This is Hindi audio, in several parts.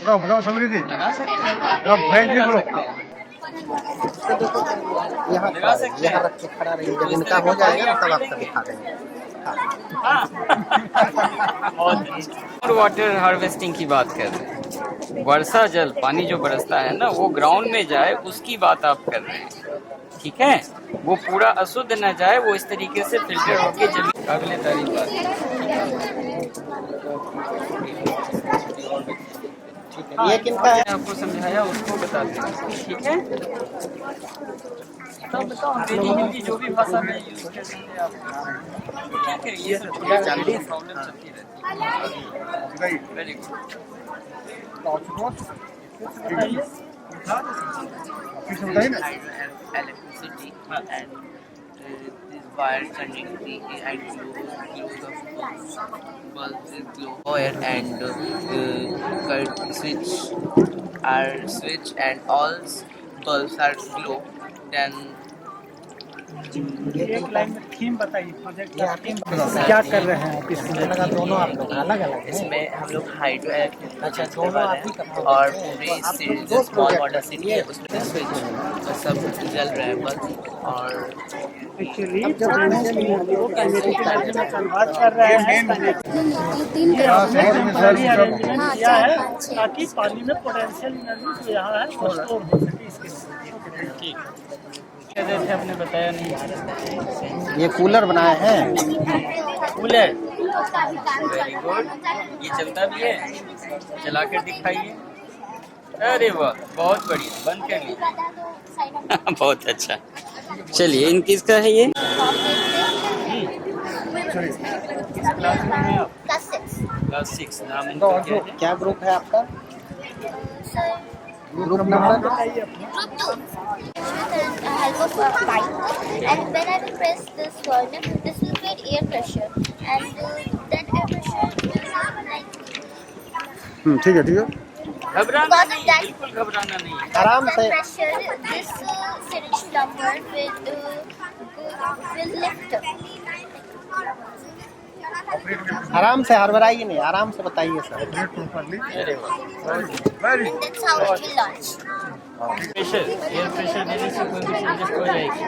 बताओ समृद्धि लगा सकते हैं, यहाँ लगा सकते हैं। यहाँ रख के खड़ा रहिए, जब इनका हो जाएगा ना तब आपका दिखा देंगे। और वाटर हार्वेस्टिंग की बात कर रहे हैं। वर्षा जल पानी जो बरसता है ना वो ग्राउंड में जाए उसकी बात आप कर रहे हैं, ठीक है। वो पूरा अशुद्ध न जाए, वो इस तरीके से फिल्टर होके जमीन काबिल तारीफ बात है। ये किनका है? आपको समझाया उसको बता दें, ठीक है। बताओ अंग्रेजी हिंदी जो भी भाषा में यूज कर सकते हैं आप, ठीक है। ये सब प्रॉब्लम चलती रहती है। Very good. electricity and this wire connecting and bulbs glow wire and current switch and all bulbs are glow. Then एक लाइन में थीम बताइए, प्रोजेक्ट का थीम क्या कर रहे हैं आप? इसमें लगा दोनों आप लोग अलग अलग हैं? इसमें हम लोग हाइड्रो अच्छा, दोनों आप ही करते हैं। और पूरी जो स्मॉल वाटर सिटी है उसमें स्विच सब जल रहा है बल्ब। और एक्चुअली वो कैनेडी के राज्य में कन्वर्ट कर रहे हैं। अरेंजमेंट किया है ताकि पानी में पोटेंशियल एनर्जी जो यहाँ है वो स्टोर हो सके, इसके लिए। जैसे आपने बताया नहीं, ये कूलर बनाए हैं। Cooler, very good. ये चलता भी है, चला कर दिखाइए। अरे वाह, बहुत बढ़िया, बंद कर लीजिए। बहुत अच्छा। चलिए, इन किसका है ये? क्लास 6। नाम इनका क्या है? क्या ग्रुप है आपका? Group number? Help of a pipe, and when I will press this button, this will create air pressure, and that air pressure will like. ठीक है ठीक है। घबराना नहीं, बिल्कुल घबराना नहीं है। आराम से। Pressure, this syringe number will lift. आराम से, हड़बड़ाइए नहीं, आराम से बताइए सर। अरे वाह, And that's how it will launch. Pressure, air pressure देने से कोई भी एडजस्ट हो जाएगी।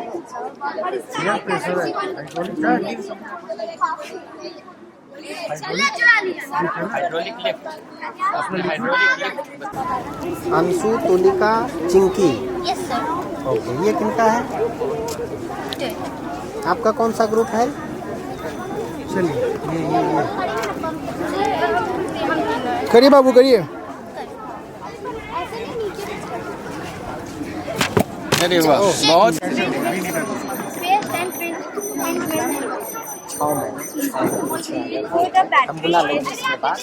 हाइड्रोलिक लिफ्ट, आपने हाइड्रोलिक लिफ्ट बताया। Anshu, Tulika, Chinki. Yes, sir. Okay, ये किनका है? Good. आपका कौन सा ग्रुप है? करिए बाबू करिए। अरे वाह, बहुत। हम बुला लेंगे इसके बाद।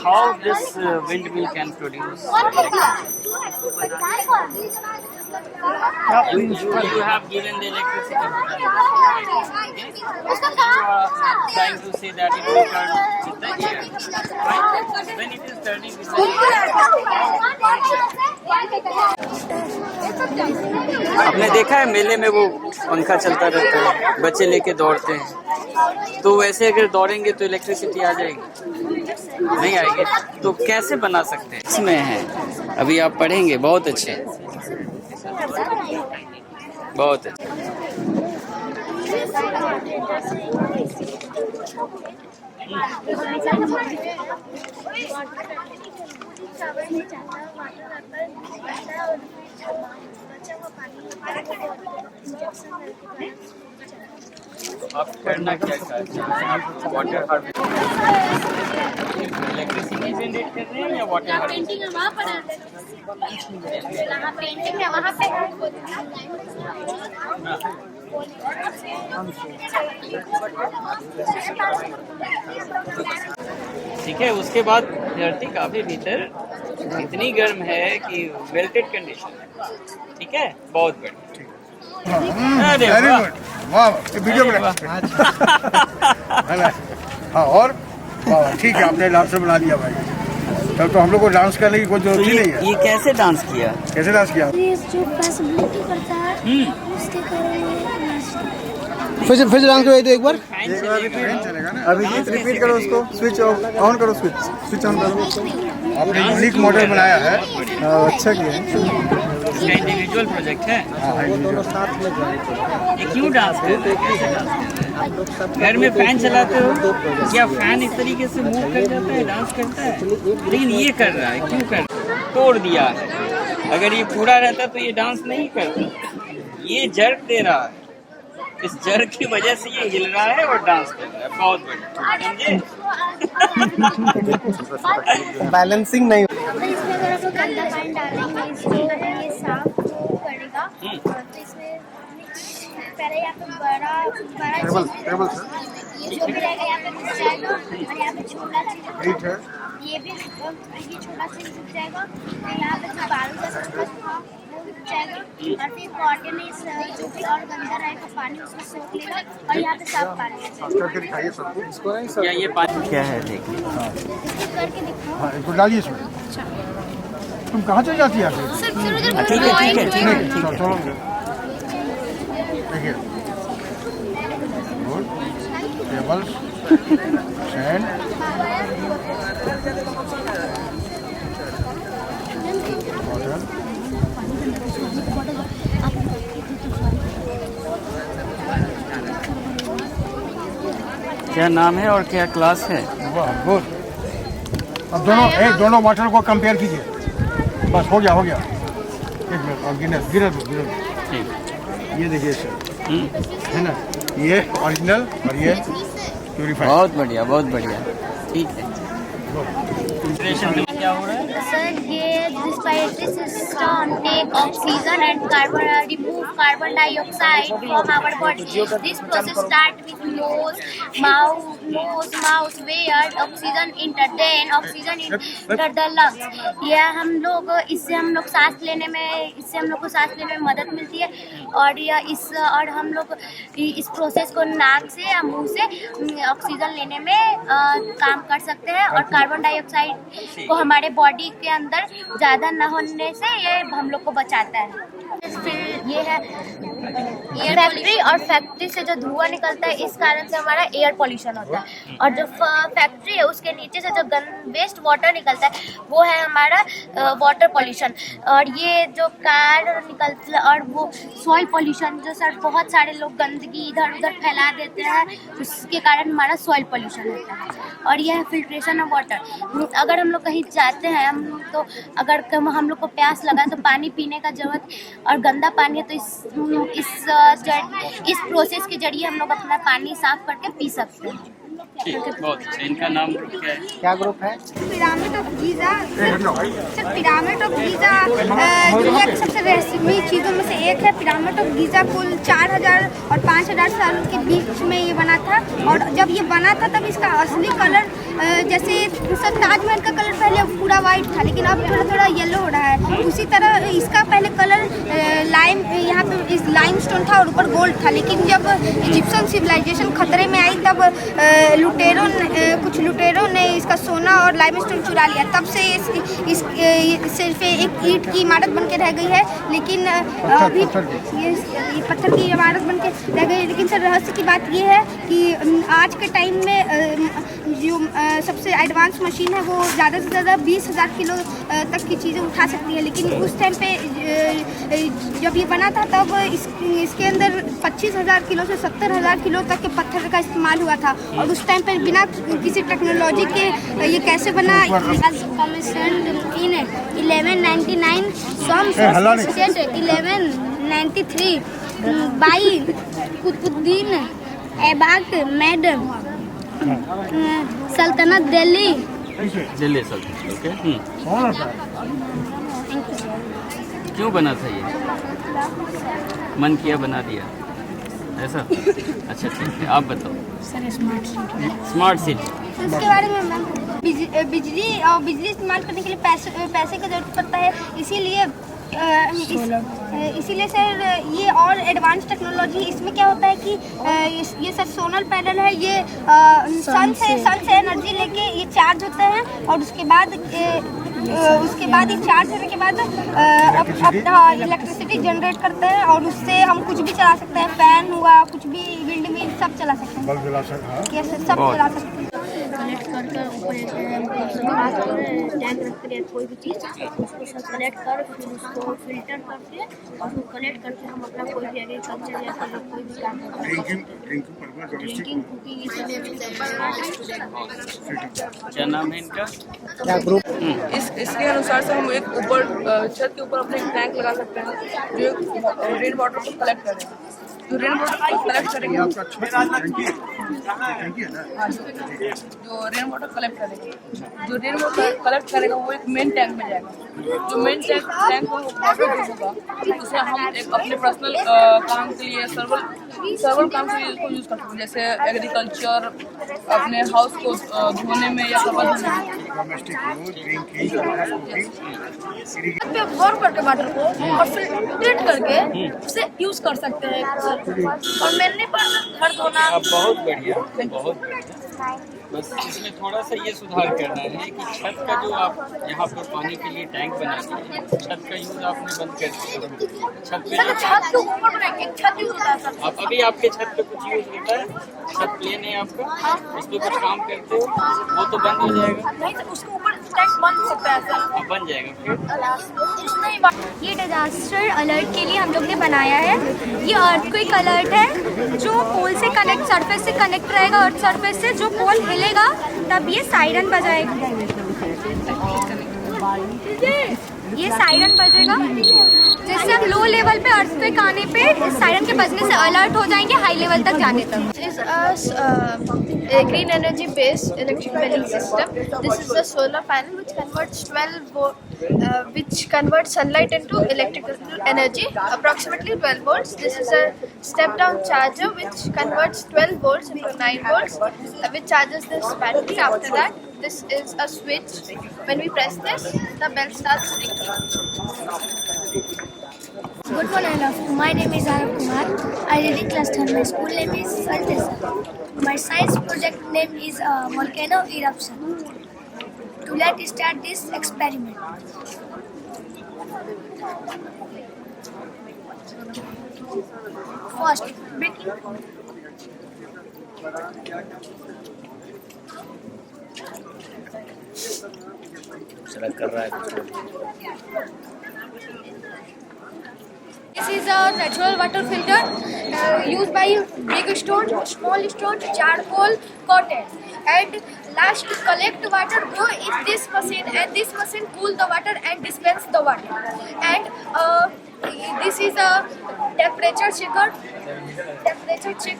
How this windmill can produce you have given the electricity. Trying to say that it will turn with the air. Right? When it is turning with the आपने देखा है मेले में वो पंखा चलता रहता है, बच्चे लेके दौड़ते हैं, तो वैसे अगर दौड़ेंगे तो इलेक्ट्रिसिटी आ जाएगी? नहीं आएगी। तो कैसे बना सकते हैं? इसमें है, अभी आप पढ़ेंगे। बहुत अच्छे, बहुत अच्छे। आप करना क्या चाहते हैं? वाटर हार्वेस्टिंग, इलेक्ट्रिसिटी जनरेट कर रहे हैं या वाटर हार्वेस्टिंग? पेंटिंग है वहाँ पर, पेंटिंग है वहाँ पे। ठीक है। उसके बाद धरती काफी भीतर इतनी गर्म है कि मेल्टेड कंडीशन है। ठीक है, बहुत बढ़िया। अरे वेरी वाह, गुड, वाह वीडियो बना। हाँ और वाह, ठीक है, आपने डांस बना दिया भाई। तब तो हम लोग को डांस करने की कोई जरूरत ही नहीं है। ये कैसे डांस किया? कैसे डांस किया? जो पॉसिबिलिटी करता है उसके कारण फिर डांस करो तो एक बार। चलेगा ना। अभिजीत रिपीट करो उसको, स्विच ऑन करो, स्विच ऑन करो। आपने यूनिक मॉडल बनाया है। अच्छा किया है। इसका इंडिविजुअल प्रोजेक्ट है। वो दोनों साथ में ज्वाइन करो। ये क्यों डांस कर रहे हैं? कैसे डांस कर रहे हैं? घर में फैन चलाते हो क्या फैन इस तरीके से मूव कर जाता है, डांस करता है? लेकिन ये कर रहा है, क्यों कर रहा है? तोड़ दिया है। अगर ये पूरा रहता तो ये डांस नहीं करता। ये जर्क दे रहा है, इस जर्क की वजह से ये हिल रहा है और डांस कर रहा है। बहुत बढ़िया, समझे? बैलेंसिंग नहीं। तो इसमें अगर आप गंदा पानी डालेंगे इसको ये साफ करेगा। तो इसमें पहले यहाँ पे बड़ा ये जो भी रहेगा यहाँ पे घुस जाएगा और यहाँ पे छोटा चीज ये भी ये छोटा चीज घुस जाएगा। तो यहाँ पे जो बालू का छोटा था वो भी घुस जाएगा और फिर कॉटन इस जो भी और गंदा रहेगा पानी उसको सोख लेगा और यहाँ पे साफ पानी क्या ये पानी क्या है? देखिए करके दिखाओ। हाँ, इसको डालिए इसमें। तुम कहाँ चल जाती है? ठीक है। चलो देखिए, गुड टेबल्स सैंड वाटर। क्या नाम है और क्या क्लास है? वाह गुड। अब दोनों वाटर को कंपेयर कीजिए। बस हो गया। एक मिनट और गिनर दो। ये देखिए सर, है ना, ये ओरिजिनल और ये प्यूरिफाइड। बहुत बढ़िया। ठीक है। क्या हो रहा है? सर ये respiratory system take oxygen and remove carbon dioxide from our body. This process start with nose, mouth where oxygen enter, then oxygen enter the lungs. यह हम लोग इससे हम लोग सांस लेने में मदद मिलती है और हम लोग इस प्रोसेस को नाक से या मुंह से ऑक्सीजन लेने में काम कर सकते हैं और कार्बन डाइऑक्साइड को हमारे बॉडी के अंदर ज़्यादा न होने से ये हम लोग को बचाता है। फिर ये है फैक्ट्री से जो धुआं निकलता है इस कारण से हमारा एयर पोल्यूशन होता है और जो फैक्ट्री है उसके नीचे से जो वेस्ट वाटर निकलता है वो है हमारा वाटर पोल्यूशन। और ये जो कार निकलता है और वो सॉइल पोल्यूशन जो सर बहुत सारे लोग गंदगी इधर उधर फैला देते हैं उसके कारण हमारा सॉइल पोल्यूशन होता है। और यह है फिल्ट्रेशन ऑफ वाटर। अगर हम लोग कहीं जाते हैं तो अगर हम लोग को प्यास लगा तो पानी पीने का जरूरत और गंदा पानी है तो इस प्रोसेस के जरिए हम लोग अपना पानी साफ करके पी सकते हैं। बहुत अच्छा। इनका नाम क्या है? क्या ग्रुप है? Pyramid of Giza. Sir pyramid of Giza दुनिया की सबसे रहस्यमयी चीज़ों में से एक है। पिरामिड ऑफ गीज़ा कुल 4000 और 5000 साल के बीच में ये बना था और जब ये बना था तब इसका असली कलर जैसे सर ताजमहल का कलर पहले पूरा वाइट था लेकिन अब थोड़ा येलो हो रहा है। उसी तरह इसका पहले कलर लाइम यहाँ पे इस लाइम स्टोन था और ऊपर गोल्ड था। लेकिन जब इजिप्शियन सिविलाइजेशन खतरे में आई तब कुछ लुटेरों ने इसका सोना और लाइमस्टोन चुरा लिया। तब से इस सिर्फ एक ईंट की इमारत बन के रह गई है। लेकिन अभी ये पत्थर की इमारत बन के रह गई है। लेकिन सर रहस्य की बात ये है कि आज के टाइम में जो सबसे एडवांस मशीन है वो ज़्यादा से ज़्यादा 20,000 किलो तक की चीज़ें उठा सकती है। लेकिन उस टाइम पे जब ये बना था तब इसके अंदर 25,000 किलो से 70,000 किलो तक के पत्थर का इस्तेमाल हुआ था। और उस टाइम पे बिना किसी टेक्नोलॉजी के ये कैसे बना? इन 1199 1193 बाई कुतुबुद्दीन ऐबक मैडम सल्तनत दिल्ली सल्तनत। ओके। क्यों बना था ये? मन किया बना दिया ऐसा? अच्छा ठीक है, आप बताओ। सर स्मार्ट सिटी उसके बारे में मैम बिजली इस्तेमाल करने के लिए पैसे की जरूरत पड़ता है। इसीलिए सर ये और एडवांस टेक्नोलॉजी इसमें क्या होता है कि ये सर सोलर पैनल है। ये सन से एनर्जी लेके ये चार्ज होता है और उसके बाद ये चार्ज होने के बाद अपना इलेक्ट्रिसिटी जनरेट करते हैं और उससे हम कुछ भी चला सकते हैं। फैन हुआ, कुछ भी विंड मिल सब चला सकते हैं। बल्ब जला सकते हैं। ये सब चला सकते हैं। कलेक्ट करके ऊपर टैंक रखते हैं कोई भी चीज़ उसको सब कलेक्ट कर फिर उसको फिल्टर करके उसको कलेक्ट करके हम अपना कोई भी एग्रीकल्चर या फिर कोई भी काम ड्रिंकिंग कुकिंग ये सब। क्या नाम है इनका? इसके अनुसार से हम एक ऊपर छत के ऊपर अपने टैंक लगा सकते हैं जो रेन वाटर को कलेक्ट करेगा। जो रेन वाटर को कलेक्ट करेंगे जो रेन वाटर कलेक्ट करेगा वो एक मेन टैंक में जाएगा। जो मेन टैंक वाटर होगा उसे हम एक अपने पर्सनल काम के लिए सर्वल काम के लिए इसको यूज़ कर सकते हैं, जैसे एग्रीकल्चर, अपने हाउस को धोने में या कपड़े धोने में। अब्जॉर्ब करके वाटर को और फिल्ट्रेट करके उसे यूज कर सकते हैं और मेनली पर घर धोना। बहुत बढ़िया, बहुत बढ़िया। बस इसमें थोड़ा सा ये सुधार करना है कि छत का जो आप यहाँ पर पानी के लिए टैंक बना दिए, छत का यूज आपने बंद कर दिया। छत के ऊपर बनाएंगे, छत यूज होता है सर। आप अभी आपके छत पे कुछ यूज होता है? छत प्लेन है आपका, इस पे कुछ काम करते हो, वो तो बंद हो जाएगा। नहीं तो उसके ऊपर टैंक बन सकता है सर। बन जाएगा फिर। ये डिजास्टर अलर्ट के लिए हम लोग ने बनाया है। ये अर्थक्वेक अलर्ट है जो पोल से कनेक्ट, सरफेस से कनेक्ट रहेगा। अर्थ सरफेस से जो पोल हिलेगा तब ये सायरन बजाएगा। ये सायरन बजेगा जिससे हम लो लेवल पे अर्थक्वेक आने पे इस सायरन के बजने से अलर्ट हो जाएंगे हाई लेवल तक जाने तक। A green energy based electric panel system. This is a solar panel which converts 12 volt, which converts sunlight into electrical energy, approximately 12 volts. This is a step down charger which converts 12 volts into 9 volts, which charges this battery. After that, this is a switch. When we press this, the bell starts ringing. Good morning, all of you. My name is Arav Kumar. I read in class 10. My school name is Saltesa. My science project name is volcano eruption. To let's start this experiment. First, baking. This is a natural water filter used by big stone, small stone, charcoal, cotton. And last to collect water go in this machine, and this machine cool the water and dispense the water. And this is a temperature checker. Temperature check.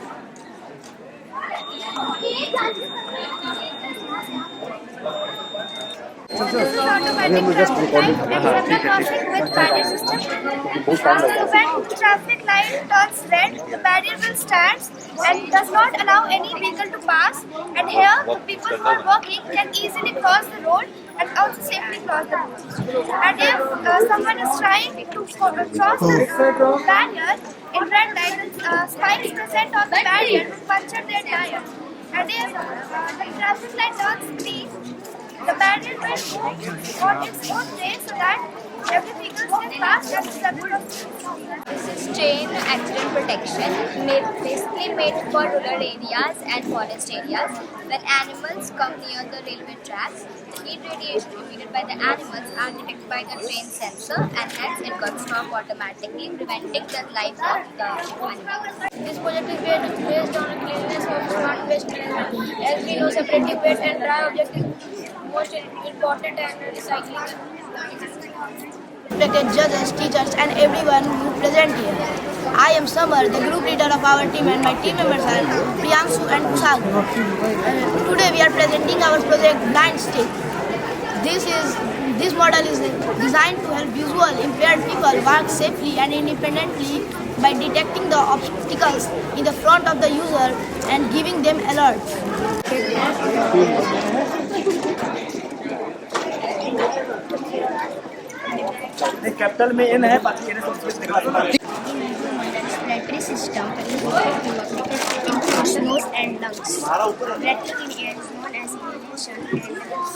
This is automatic traffic light and zebra crossing with barrier system. When traffic light turns red, the barrier will stand and does not allow any vehicle to pass. And here, the people who are walking can easily cross the road and also safely cross the road. And if someone is trying to cross the barrier in red light, spikes present on the barrier will puncture their tire. And if the traffic light turns green, the barrier will move on its own way so that every vehicle can pass and separate. This is chain accident protection, basically made for rural areas and forest areas. When animals come near the railway tracks, the heat radiation emitted by the animals are detected by the train sensor, and hence it got stopped automatically, preventing the life of the animals. This project is based on cleanliness of smart waste management. As we know, separating wet and dry objects is most important, and recycling. Respected judges, teachers and everyone who present here. I am Samar, the group leader of our team, and my team members are Priyanshu and Kusago. Today we are presenting our project Blind Stick. This model is designed to help visual impaired people work safely and independently by detecting the obstacles in the front of the user and giving them alerts. Capital में एन है बाकी Respiratory system includes nose and lungs. Breathing in air is known as inhalation and lungs.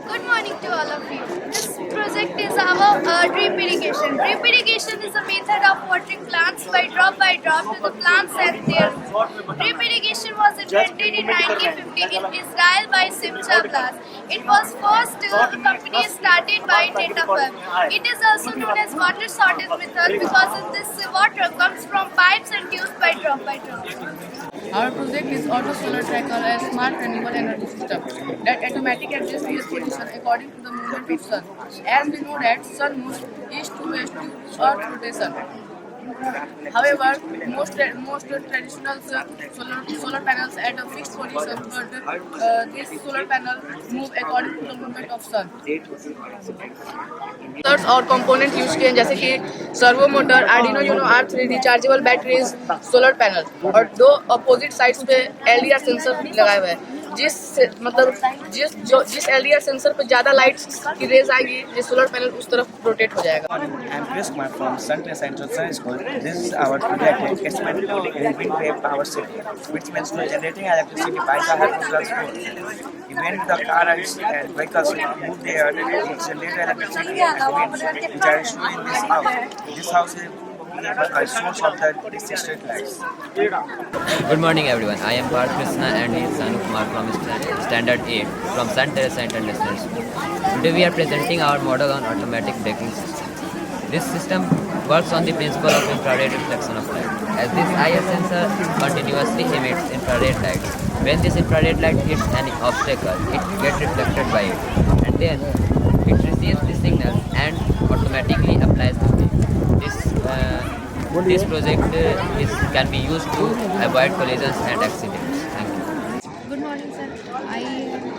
Good morning to all of you. This project is our drip irrigation. Drip irrigation is a method of watering plants by drop to the plants and their roots. Drip irrigation was invented in 1950 in Israel by Simcha Blas. It was first company started by Netafab. It is also known as water shortage method because of this water comes from pipes and used by drop. Our project is Auto Solar Tracker, a smart renewable energy system that automatically adjusts its position according to the movement of sun. As we know that sun moves east to west to Earth rotation. However, most traditional solar panels at a fixed position, but this solar panel move according to the movement of sun. और component यूज किए जैसे कि servo motor, Arduino Uno R3 rechargeable batteries, solar panel और 2 अपोजिट साइड्स पे LDR सेंसर लगाए हुए हैं। जिस LDR सेंसर पे ज्यादा लाइट्स की रेज आएगी, जिस सोलर पैनल उस तरफ रोटेट हो जाएगा। I'm Chris Kumar from Sunday Central Science School. This is our project experiment in wind wave power city, which means generating electricity by the help of transport. When the car and vehicles move there, it generates electricity and wind, which are stored in this house. This house is a source of the street lights. Good morning everyone. I am Parth Krishna and he is Sanu Kumar from Standard 8 from St. Teresa International School. Today we are presenting our model on automatic braking system. This system works on the principle of infrared reflection of light. As this IR sensor continuously emits infrared light. When this infrared light hits any obstacle, it gets reflected by it and then it receives the signal and automatically applies the brake. This project can be used to avoid collisions and accidents. Thank you. Good morning, sir. I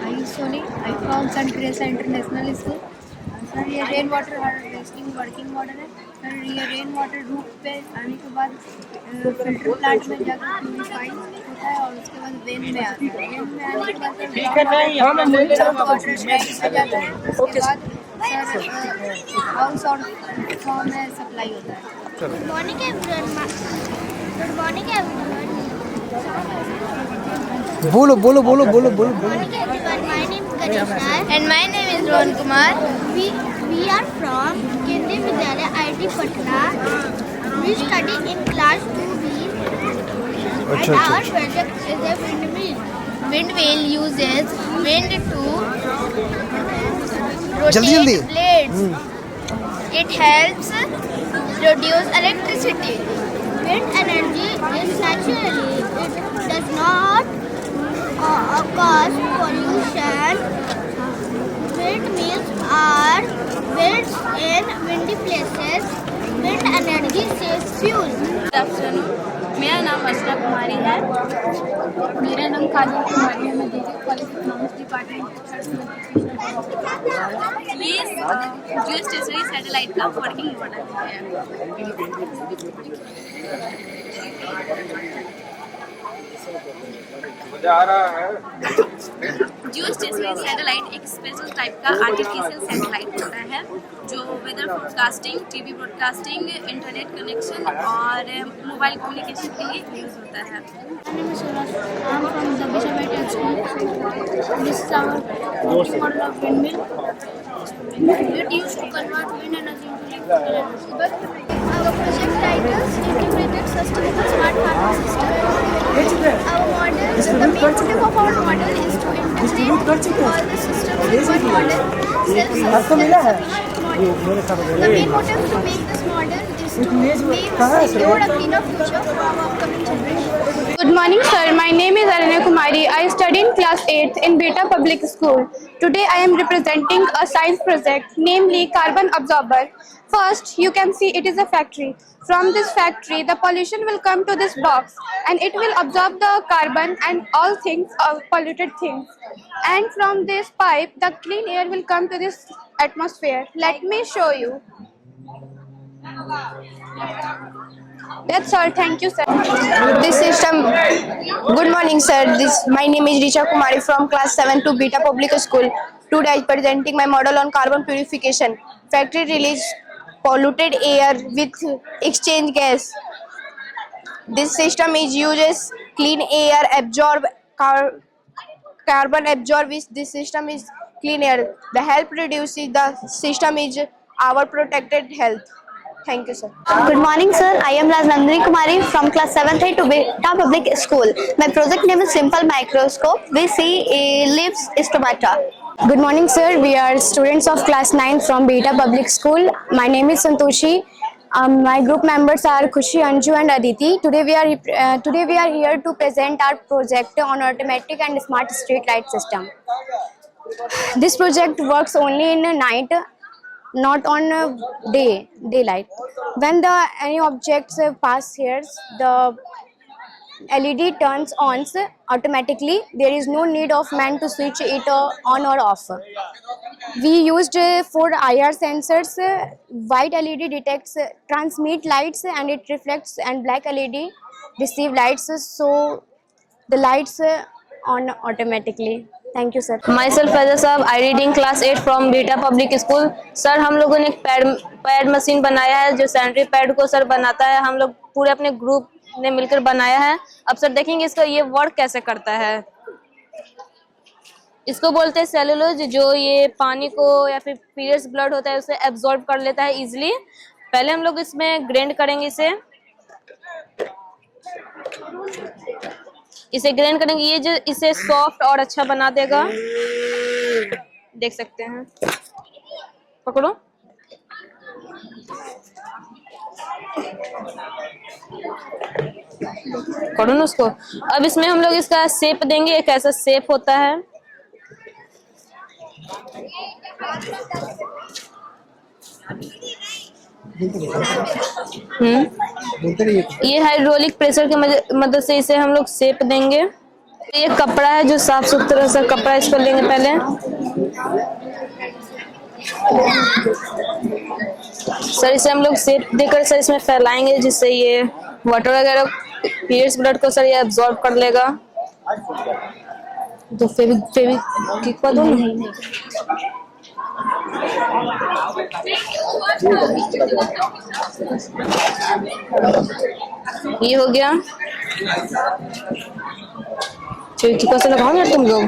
am Soni. I from St. Teresa International School. Sir ये rain water harvesting working model है। सर ये रेन वाटर रूफ पे आने के बाद फिल्टर प्लांट में जाकर प्यूरिफाई होता है और उसके बाद वेन में आता है। वेन में आने के बाद वाटर टैंक में जाता है। उसके बाद सर हाउस और फॉर्म में सप्लाई होता है। Good morning everyone. Good morning everyone. बोलो बोलो बोलो बोलो बोलो Good morning everyone. My name is Ganesha. And my name is Rohan Kumar. We are from Kendriya Vidyalaya IIT Patna. We study in class 2B. And our project is a windmill. Windmill uses wind to जल्दी जल्दी rotate blades. It helps produce electricity. Wind energy is naturally. It does not cause pollution. Windmills are built in windy places. Wind energy saves fuel. Good afternoon. मेरा नाम अर्चना कुमारी है। मेरा नाम काजल कुमारी है। मैं डीजे कॉलेज इकोनॉमिक्स डिपार्टमेंट ये जियो स्टेशनरी सैटेलाइट का वर्किंग मॉडल है। जियो स्टेशनरी सैटेलाइट एक स्पेशल टाइप का आर्टिफिशियल सैटेलाइट होता है जो weather forecasting, TV broadcasting, internet connection और मोबाइल कम्युनिकेशन के लिए यूज होता है। My name is Suraj. I am from Zabisha Medical School. This is our working model of windmill. It used to convert wind energy into electrical energy. Our project titles integrated sustainable smart farming system. Our model, the main motive of our model is to integrate all the systems in one model, self-sufficient model. The main motive to make this model is to make secure a cleaner future for our upcoming generation. Good morning, sir. My name is Aranya Kumari. I study in class 8th in Beta Public School. Today I am representing a science project, namely carbon absorber. First, you can see it is a factory. From this factory, the pollution will come to this box and it will absorb the carbon and all things, polluted things. And from this pipe, the clean air will come to this atmosphere. Let me show you. That's all. Thank you, sir. This system. Good morning, sir. My name is Richa Kumari from class 7 to Beta Public School. Today I am presenting my model on carbon purification. Factory release polluted air with exchange gas. This system is uses clean air absorb carbon absorb. This system is clean air. The help reduces the system is our protected health. Thank you, sir. Good morning, sir. I am Rajnandini Kumari from class 7th to Beta Public School. My project name is Simple Microscope. We see leaves stomata. Good morning, sir. We are students of class 9 from Beta Public School. My name is Santoshi. My group members are Khushi, Anju, and Aditi. Today we are here to present our project on automatic and smart street light system. This project works only in night, not on daylight. When any objects pass here, the LED turns on automatically. There is no need of man to switch it on or off. We used 4 IR sensors. White LED detects transmit lights and it reflects, and black LED receive lights, so the lights on automatically. Thank you, sir. Myself Faizal साहब, I reading class 8 from Beta Public School. Sir हम लोगों ने एक पैड मशीन बनाया है जो सैनिटरी पैड को सर बनाता है. हम लोग पूरे अपने ग्रुप ने मिलकर बनाया है. अब सर देखेंगे इसका ये वर्क कैसे करता है. इसको बोलते हैं सेलुलोज, जो ये पानी को या फिर पीरियड्स ब्लड होता है उसे एब्जॉर्ब कर लेता है इजीली. पहले हम लोग इसमें ग्राइंड करेंगे, इसे ग्राइंड करेंगे. ये जो इसे सॉफ्ट और अच्छा बना देगा, देख सकते हैं. पकड़ो. पकड़ो ना उसको. अब इसमें हम लोग इसका शेप देंगे. एक ऐसा शेप होता है. ये हाइड्रोलिक प्रेशर की मदद से इसे हम लोग शेप देंगे. ये कपड़ा है जो साफ सुथरा सा कपड़ा, इसको लेंगे पहले. सर इसे हम लोग शेप देकर सर इसमें फैलाएंगे, जिससे ये वाटर वगैरह पीरियड्स ब्लड को सर ये एब्जॉर्ब कर लेगा. तो फेविक्विक को दो. ये हो गया. फेविक्विक से लगाओ यार तुम लोग.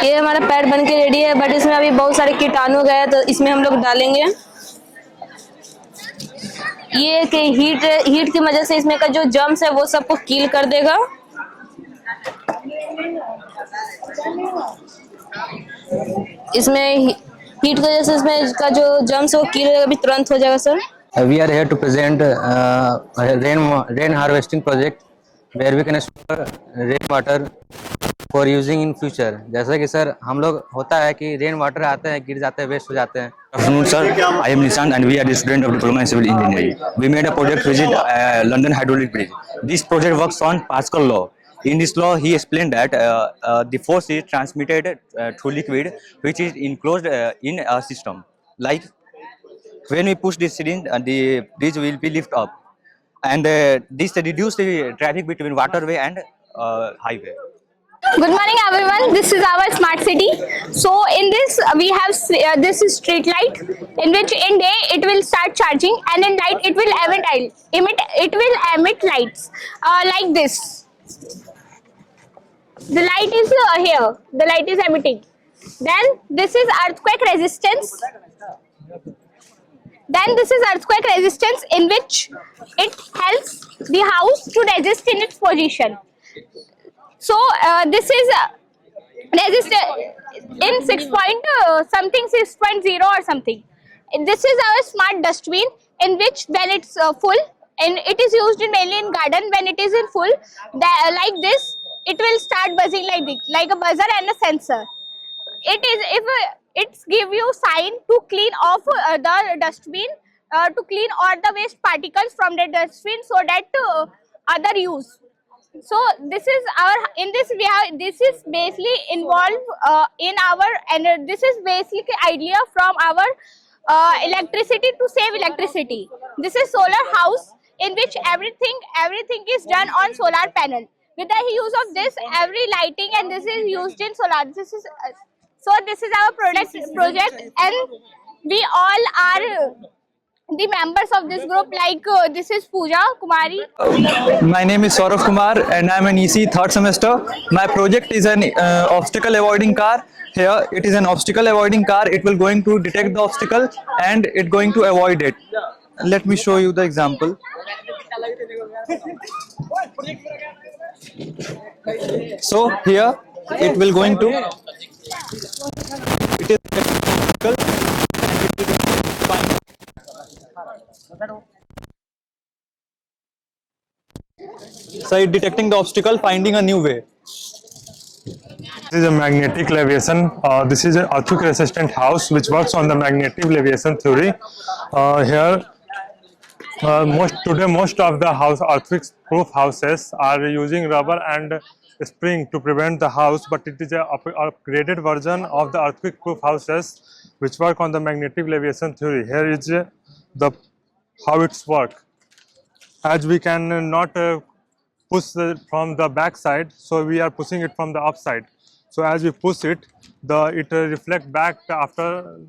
ये हमारा पैड बन के रेडी है, बट इसमें अभी बहुत सारे कीटाणु गए, तो इसमें हम लोग डालेंगे. ये कि हीट की वजह से इसमें का जो जर्म्स है वो सबको किल कर देगा. इसमें हीट की वजह से इसमें का जो जर्म्स है वो किल अभी तुरंत हो जाएगा. Sir we are here to present rain harvesting project where we can store rain water for using in future. जैसा कि सर हम लोग होता है कि रेन वाटर आते हैं, गिर जाते हैं, वेस्ट हो जाते हैं. Afternoon, sir. I am Nishant and we are the student of Diploma in Civil Engineering. We made a project visit London Hydraulic Bridge. This project works on Pascal law. In this law, he explained that the force is transmitted through liquid, which is enclosed in a system. Like when we push this syringe, the bridge will be lift up, and this reduces the traffic between waterway and highway. Good morning, everyone. This is our smart city. So in this we have this is street light, in which in day it will start charging, and in night it will emit lights like this. The light is here. The light is emitting. Then this is earthquake resistance. In which it helps the house to resist in its position. So this is resist in 6.0 or something. This is our smart dustbin, in which when it's full, and it is used mainly in garden. When it is in full, like this, it will start buzzing like this, like a buzzer and a sensor. It is it's give you sign to clean off the dustbin, to clean all the waste particles from the dustbin, so that other use. So this is this is basically involved in our, and this is basically idea from our electricity to save electricity. This is solar house, in which everything is done on solar panel. With the use of this, every lighting and this is used in solar. This is our project, and we all are the members of this group, like this is Pooja Kumari. My name is Saurav Kumar and I am an EC third semester. My project is an obstacle avoiding car. Here it is an obstacle avoiding car. It will going to detect the obstacle and it going to avoid it. Let me show you the example. So here it will going to, it is obstacle and it will find. So it detecting the obstacle, finding a new way. This is a magnetic leviation. This is an earthquake resistant house which works on the magnetic leviation theory. Here, most of the earthquake proof houses are using rubber and spring to prevent the house, but it is a upgraded version of the earthquake proof houses which work on the magnetic leviation theory. Here is how it's work. As we can not push from the back side, so we are pushing it from the upside. So as we push it, it reflects back after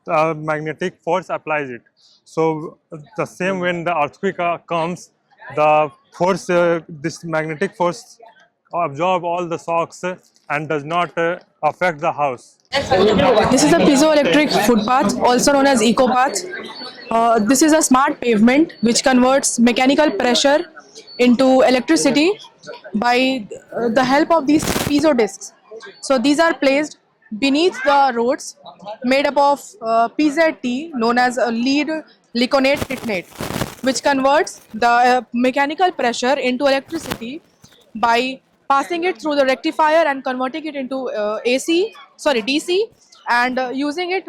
the magnetic force applies it. So the same when the earthquake comes, the force, this magnetic force absorb all the shocks and does not affect the house. This is a piezoelectric footpath, also known as ecopath. This is a smart pavement which converts mechanical pressure into electricity by the help of these piezo discs. So these are placed beneath the roads, made up of PZT, known as a lead liconate titanate, which converts the mechanical pressure into electricity by passing it through the rectifier and converting it into DC, and using it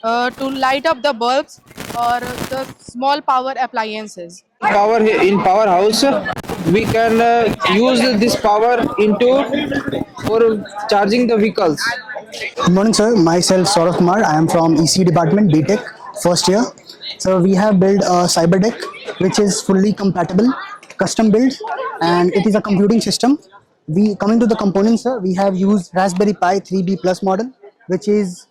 to light up the bulbs or the small power appliances. In powerhouse, we can use this power for charging the vehicles. Good morning, sir. Myself, Saurav Kumar. I am from EC department, BTech, first year. So we have built a cyber deck which is fully compatible, custom built, and it is a computing system. Coming to the components, sir, we have used Raspberry Pi 3B Plus model, which is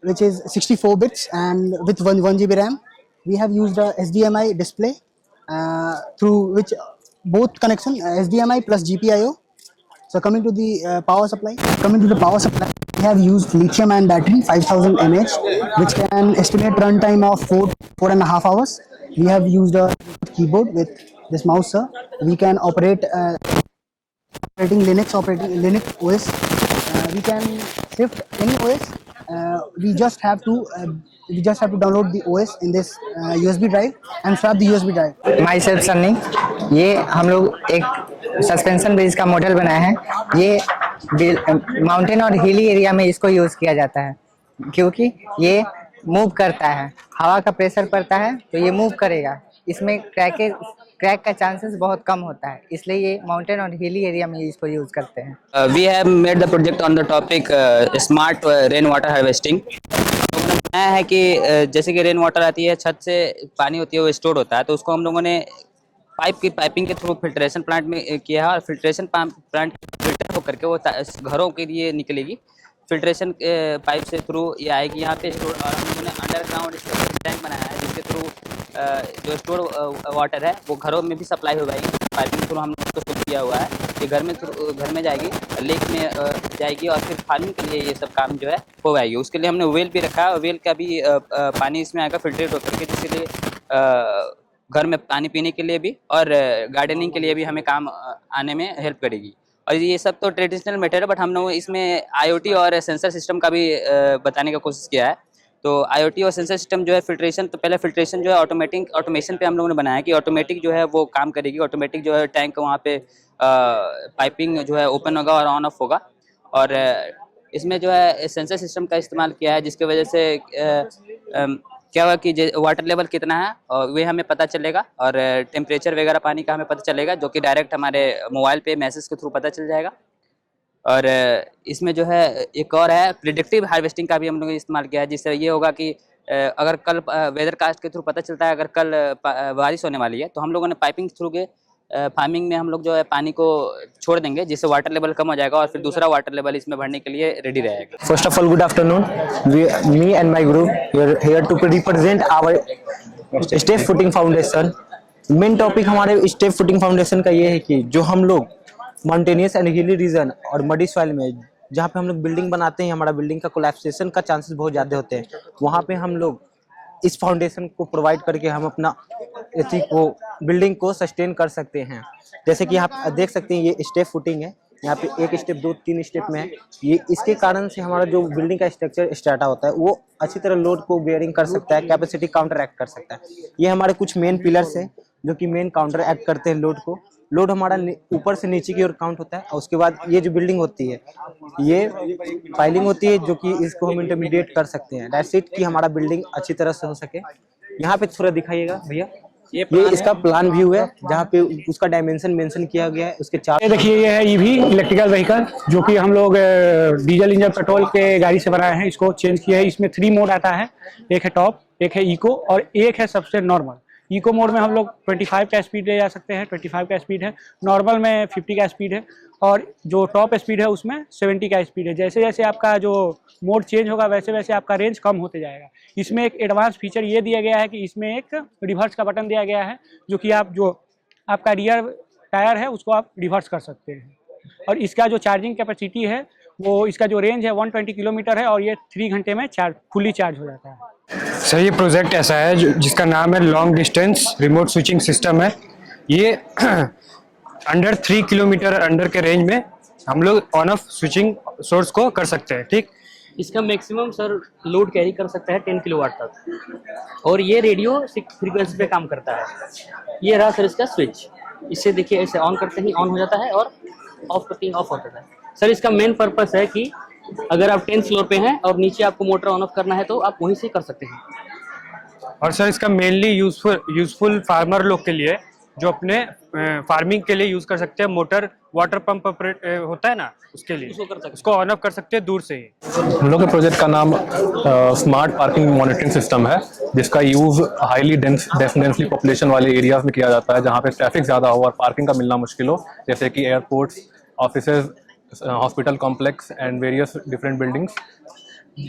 64 bits and with 1 GB RAM. We have used a SDMI display through which both connection SDMI plus GPIO. So coming to the power supply, we have used lithium-ion battery 5000 mAh, which can estimate runtime of 4.5 hours. We have used a keyboard with this mouse, sir. We can operate operating Linux OS. We can shift any OS. We just have to download the OS in this USB drive and swap the USB drive. Myself Sunny, ये हम लोग एक सस्पेंशन ब्रिज का मॉडल बनाया है. ये माउंटेन और हिली एरिया में इसको यूज किया जाता है क्योंकि ये मूव करता है. हवा का प्रेशर पड़ता है तो ये मूव करेगा. इसमें क्रैक का चांसेस बहुत कम होता है, इसलिए ये माउंटेन और हिली एरिया में इसको यूज करते हैं. We have made the project on the topic smart rain water harvesting. बनाया है कि जैसे कि रेन वाटर आती है, छत से पानी होती है, वो स्टोर होता है, तो उसको हम लोगों ने पाइपिंग के थ्रू फिल्ट्रेशन प्लांट में किया है और फिल्ट्रेशन प्लांट फिल्टर होकर के वो घरों के लिए निकलेगी. फिल्ट्रेशन पाइप से थ्रू ये आएगी यहाँ पे स्टोर. और हम लोगों ने अंडरग्राउंड टैंक बनाया है जिसके थ्रू जो स्टोर वाटर है वो घरों में भी सप्लाई हो जाएगी. पाइपिंग के थ्रू हम लोग उसको किया हुआ है कि घर में जाएगी, लेक में जाएगी और फिर फार्मिंग के लिए ये सब काम जो है हो जाएगी. उसके लिए हमने वेल भी रखा है. वेल का भी पानी इसमें आएगा फिल्ट्रेट होकर के, जिसके लिए घर में पानी पीने के लिए भी और गार्डनिंग के लिए भी हमें काम आने में हेल्प करेगी. और ये सब तो ट्रेडिशनल मेथड है, बट हम लोग इसमें IoT और सेंसर सिस्टम का भी बताने का कोशिश किया है. तो IoT और सेंसर सिस्टम जो है फिल्ट्रेशन, तो पहले फिल्ट्रेशन जो है ऑटोमेशन पे हम लोगों ने बनाया कि ऑटोमेटिक जो है वो काम करेगी. ऑटोमेटिक जो है टैंक वहाँ पे पाइपिंग जो है ओपन होगा और ऑन ऑफ होगा. और इसमें जो है सेंसर सिस्टम का इस्तेमाल किया है, जिसकी वजह से क्या हुआ कि वाटर लेवल कितना है और वे हमें पता चलेगा और टेम्परेचर वगैरह पानी का हमें पता चलेगा, जो कि डायरेक्ट हमारे मोबाइल पे मैसेज के थ्रू पता चल जाएगा. और इसमें जो है एक और है प्रिडिक्टिव हार्वेस्टिंग का भी हम लोगों ने इस्तेमाल किया है, जिससे ये होगा कि अगर कल वेदर कास्ट के थ्रू पता चलता है अगर कल बारिश होने वाली है, तो हम लोगों ने पाइपिंग थ्रू के फार्मिंग में हम लोग जो है पानी को छोड़ देंगे, जिससे वाटर लेवल कम हो जाएगा और फिर दूसरा वाटर लेवल इसमें भरने के लिए रेडी रहेगा. First of all, good afternoon. Me and my group we are here to represent our step footing foundation. Main topic हमारे स्टेप फुटिंग फाउंडेशन का ये है कि जो हम लोग माउंटेनियस एंड हिली रीजन और मडी सॉइल में जहाँ पे हम लोग बिल्डिंग बनाते हैं, हमारा बिल्डिंग का कोलैप्सेशन का चांसेस बहुत ज़्यादा होते हैं, वहाँ पे हम लोग इस फाउंडेशन को प्रोवाइड करके हम अपना इसी को बिल्डिंग को सस्टेन कर सकते हैं। जैसे कि आप देख सकते हैं ये स्टेप फुटिंग है, यहाँ पे 1 स्टेप 2 3 स्टेप में है। ये इसके कारण से हमारा जो बिल्डिंग का स्ट्रक्चर स्टार्ट होता है वो अच्छी तरह लोड को बेयरिंग कर सकता है, कैपेसिटी काउंटर एक्ट कर सकता है। ये हमारे कुछ मेन पिलर्स हैं जो कि मेन काउंटर एक्ट करते हैं लोड को। लोड हमारा ऊपर से नीचे की ओर काउंट होता है और उसके बाद ये जो बिल्डिंग होती है ये फाइलिंग होती है जो कि इसको हम इंटरमीडिएट कर सकते हैं। दैट्स इट कि हमारा बिल्डिंग अच्छी तरह से हो सके। यहाँ पे थोड़ा दिखाइएगा भैया, ये इसका प्लान व्यू है जहाँ पे उसका डायमेंशन मेंशन किया गया है। उसके चार देखिए ये है ईवी इलेक्ट्रिकल व्हीकल जो कि हम लोग डीजल इंजन पेट्रोल के गाड़ी से बनाए हैं, इसको चेंज किया है। इसमें 3 मोड आता है, एक है टॉप, एक है इको और एक है सबसे नॉर्मल। इको मोड में हम लोग 25 का स्पीड ले जा सकते हैं, 25 का स्पीड है। नॉर्मल में 50 का स्पीड है और जो टॉप स्पीड है उसमें 70 का स्पीड है। जैसे जैसे आपका जो मोड चेंज होगा वैसे वैसे आपका रेंज कम होते जाएगा। इसमें एक एडवांस फीचर ये दिया गया है कि इसमें एक रिवर्स का बटन दिया गया है जो कि आप जो आपका रियर टायर है उसको आप रिवर्स कर सकते हैं। और इसका जो चार्जिंग कैपेसिटी है वो इसका जो रेंज है 120 किलोमीटर है और ये 3 घंटे में फुली चार्ज हो जाता है। सर ये प्रोजेक्ट ऐसा है जिसका नाम है long distance remote switching system है। ये अंडर 3 किलोमीटर अंडर के रेंज में हम लोग ऑन ऑफ स्विचिंग सोर्स को कर सकते हैं। ठीक, इसका मैक्सिमम सर लोड कैरी कर सकता है 10 किलोवाट तक और ये रेडियो फ्रीक्वेंसी पे काम करता है। ये रहा सर इसका स्विच, इससे देखिए ऐसे ऑन करते ही ऑन हो जाता है और ऑफ करते ही ऑफ हो जाता है। सर इसका मेन पर्पस है कि अगर आप 10th फ्लोर पे हैं और नीचे आपको मोटर ऑन ऑफ करना है तो आप वहीं से कर सकते हैं। और सर इसका मेनली यूजफुल फार्मर लोग के लिए जो अपने फार्मिंग के लिए यूज कर सकते हैं। मोटर वाटर पंप होता है ना, उसके लिए उसको ऑन ऑफ कर सकते हैं दूर से ही। हम लोग के प्रोजेक्ट का नाम स्मार्ट पार्किंग मॉनिटरिंग सिस्टम है, जिसका यूज हाईली डेंसली पॉपुलेशन वाले एरियाज में किया जाता है जहाँ पे ट्रैफिक ज़्यादा हो और पार्किंग का मिलना मुश्किल हो, जैसे कि airports, offices, hospital complex and various different buildings.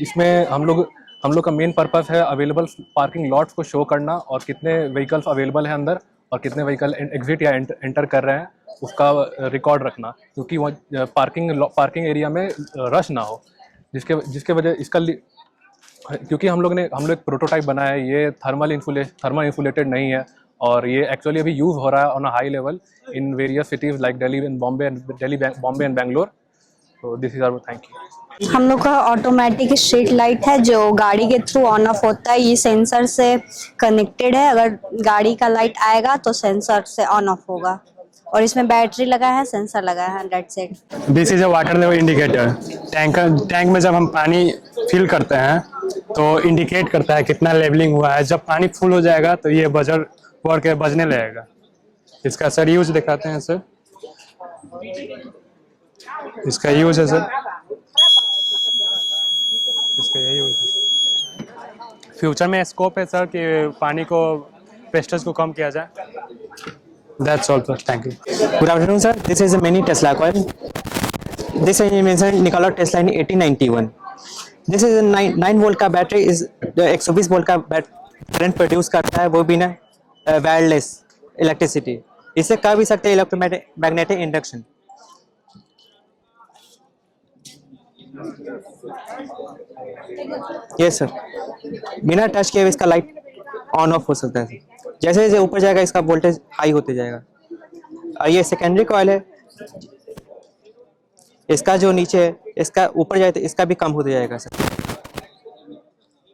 इसमें हम लोग का मेन पर्पस है अवेलेबल पार्किंग लॉट्स को शो करना और कितने व्हीकल्स अवेलेबल हैं अंदर और कितने व्हीकल एग्जिट या एंटर कर रहे हैं उसका रिकॉर्ड रखना, क्योंकि वह पार्किंग एरिया में रश ना हो, जिसके वजह इसका क्योंकि हम लोग एक प्रोटोटाइप बनाया है। ये थर्मल इंसुलेटेड नहीं है और ये एक्चुअली अभी यूज़ हो रहा है on a high level in various cities like Delhi and Bombay and Bangalore. तो this is our thank you. हम लोग का ऑटोमेटिक स्ट्रीट लाइट है जो गाड़ी के थ्रू ऑन ऑफ होता है। ये सेंसर से कनेक्टेड है, अगर गाड़ी का लाइट आएगा तो सेंसर से ऑन ऑफ होगा और इसमें बैटरी लगा है, सेंसर लगा है। That's it. This is a water level indicator. Tank में जब हम पानी फिल करते हैं तो इंडिकेट करता है कितना लेवलिंग हुआ है। जब पानी फुल हो जाएगा तो ये बजर वर्क के बजने लगेगा। इसका सर यूज दिखाते हैं सर, इसका यूज है सर, इसका यही यूज है। फ्यूचर में स्कोप है सर कि पानी को पेस्टेज को कम किया जाए। That's all, sir. Thank you. Good afternoon, sir. This is a mini Tesla coil. This invention Nikola Tesla in 1891. This is a 9 volt का बैटरी is 120 वोल्ट का करंट प्रोड्यूस करता है, वो भी ना वायरलेस इलेक्ट्रिसिटी। इससे कर भी सकते हैं इलेक्ट्रोमैग्नेटिक इंडक्शन। यस सर, बिना टच किए इसका लाइट ऑन ऑफ हो सकता है। जैसे जैसे ऊपर जाएगा इसका वोल्टेज हाई होते जाएगा। और ये सेकेंडरी कॉइल है, इसका जो नीचे है इसका ऊपर जाए तो इसका भी कम होते जाएगा sir.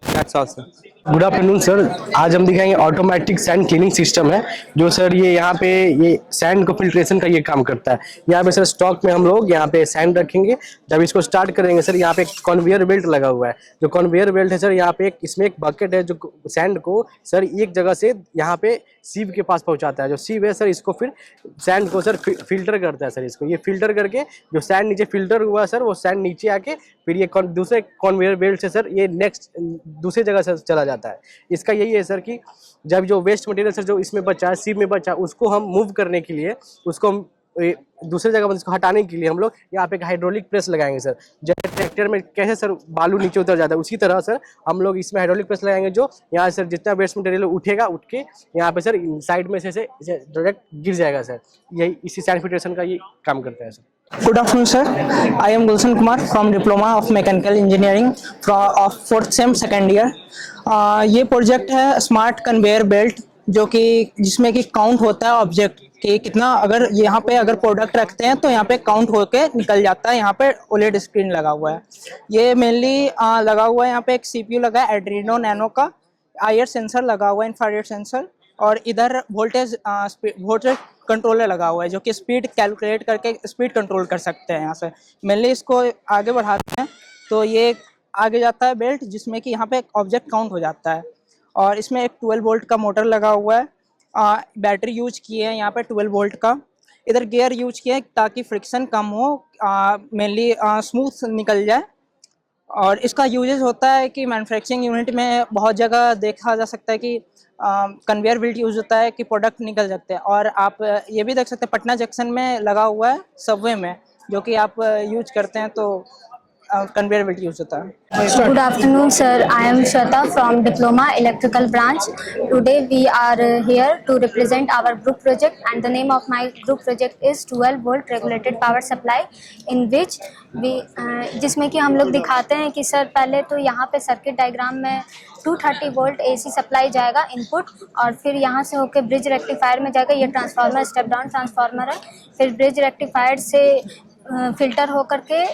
That's all, sir. Good afternoon sir. आज हम दिखाएंगे ऑटोमेटिक सैंड क्लीनिंग सिस्टम है जो सर ये यहाँ पे ये सैंड को फिल्ट्रेशन का ये काम करता है। यहाँ पे सर स्टॉक में हम लोग यहाँ पे सैंड रखेंगे। जब इसको स्टार्ट करेंगे सर यहाँ पे एक कन्वेयर बेल्ट लगा हुआ है। जो कन्वेयर बेल्ट है सर यहाँ पे इसमें एक बकेट है जो सैंड को सर एक जगह से यहाँ पे सीव के पास पहुँचाता है। जो सीव है सर इसको फिर सैंड को सर फिल्टर करता है। सर इसको ये फिल्टर करके जो सैंड नीचे फिल्टर हुआ सर वो सैंड नीचे आके फिर ये दूसरे कन्वेयर बेल्ट से सर ये नेक्स्ट दूसरी जगह से चला जाता है। इसका यही है सर कि जब जो वेस्ट मटेरियल सर जो इसमें बचा है सीव में बचा उसको हम मूव करने के लिए उसको हम दूसरी जगह पर इसको हटाने के लिए हम लोग यहाँ पे एक हाइड्रोलिक प्रेस लगाएंगे सर। जैसे ट्रैक्टर में कैसे सर बालू नीचे उतर जाता है, उसी तरह सर हम लोग इसमें हाइड्रोलिक प्रेस लगाएंगे, जो यहाँ सर जितना वेस्ट मटेरियल उठेगा, उठ के यहाँ पे सर साइड में से डायरेक्ट गिर जाएगा सर। यही इसी सैंड फिल्ट्रेशन का ये काम करता है sir. Good afternoon, sir. I am Gulshan Kumar from Diploma of Mechanical Engineering of 4th Sem 2nd year. ये प्रोजेक्ट है स्मार्ट कन्वेयर बेल्ट, जो कि जिसमें कि काउंट होता है ऑब्जेक्ट कि कितना, अगर यहाँ पे अगर प्रोडक्ट रखते हैं तो यहाँ पे काउंट होके निकल जाता है। यहाँ पे OLED स्क्रीन लगा हुआ है। ये मेनली लगा हुआ है, यहाँ पे एक CPU लगा है एड्रीनो नैनो का, IR सेंसर लगा हुआ है, इंफ्रारेड सेंसर, और इधर वोल्टेज कंट्रोलर लगा हुआ है जो कि स्पीड कैलकुलेट करके स्पीड कंट्रोल कर सकते हैं। यहाँ से मेनली इसको आगे बढ़ाते हैं तो ये आगे जाता है बेल्ट, जिसमें कि यहाँ पे ऑब्जेक्ट काउंट हो जाता है। और इसमें एक 12 वोल्ट का मोटर लगा हुआ है, बैटरी यूज किए हैं यहाँ पे 12 वोल्ट का। इधर गियर यूज किया है ताकि फ्रिक्शन कम हो, मेनली स्मूथ निकल जाए। और इसका यूजेस होता है कि मैन्युफैक्चरिंग यूनिट में बहुत जगह देखा जा सकता है कि कन्वेयर बेल्ट यूज होता है कि प्रोडक्ट निकल जाते हैं। और आप ये भी देख सकते हैं पटना जंक्शन में लगा हुआ है सबवे में, जो कि आप यूज करते हैं तो कन्वेयर बेल्ट यूज होता है। Good afternoon, sir. I am Shweta from Diploma Electrical Branch. Today we are here to represent our group project, and the name of my group project is 12 volt regulated power supply, in which we जिसमें कि हम लोग दिखाते हैं कि सर पहले तो यहाँ पे सर्किट डायग्राम में 230 वोल्ट AC सप्लाई जाएगा इनपुट, और फिर यहाँ से होकर ब्रिज रेक्टिफायर में जाएगा। ये ट्रांसफार्मर स्टेप डाउन ट्रांसफार्मर है। फिर ब्रिज रेक्टिफायर से फिल्टर होकर के